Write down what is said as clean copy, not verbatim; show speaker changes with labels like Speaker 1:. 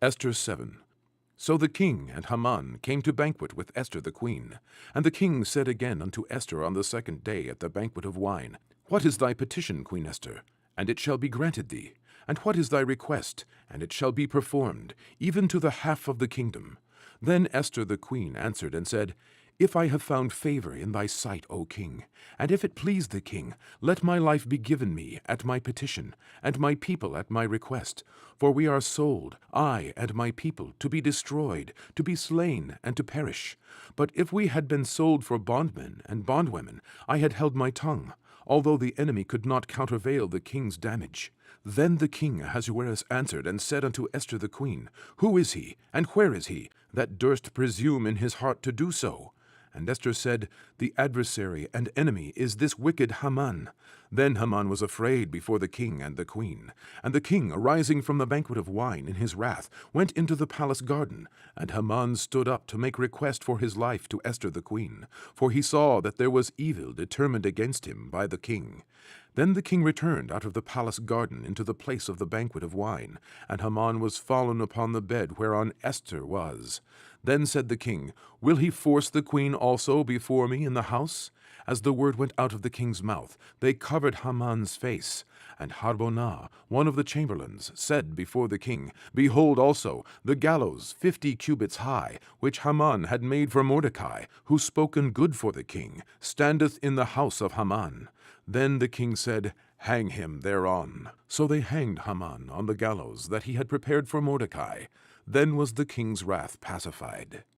Speaker 1: Esther 7. So the king and Haman came to banquet with Esther the queen. And the king said again unto Esther on the second day at the banquet of wine, What is thy petition, Queen Esther? And it shall be granted thee. And what is thy request? And it shall be performed, even to the half of the kingdom. Then Esther the queen answered and said, If I have found favor in thy sight, O king, and if it please the king, let my life be given me at my petition, and my people at my request. For we are sold, I and my people, to be destroyed, to be slain, and to perish. But if we had been sold for bondmen and bondwomen, I had held my tongue, although the enemy could not countervail the king's damage. Then the king Ahasuerus answered and said unto Esther the queen, Who is he, and where is he, that durst presume in his heart to do so? And Esther said, The adversary and enemy is this wicked Haman. Then Haman was afraid before the king and the queen. And the king, arising from the banquet of wine in his wrath, went into the palace garden. And Haman stood up to make request for his life to Esther the queen, for he saw that there was evil determined against him by the king. Then the king returned out of the palace garden into the place of the banquet of wine, and Haman was fallen upon the bed whereon Esther was. Then said the king, Will he force the queen also before me in the house? As the word went out of the king's mouth, they covered Haman's face. And Harbonah, one of the chamberlains, said before the king, Behold also the gallows 50 cubits high, which Haman had made for Mordecai, who spoken good for the king, standeth in the house of Haman. Then the king said, Hang him thereon. So they hanged Haman on the gallows that he had prepared for Mordecai. Then was the king's wrath pacified.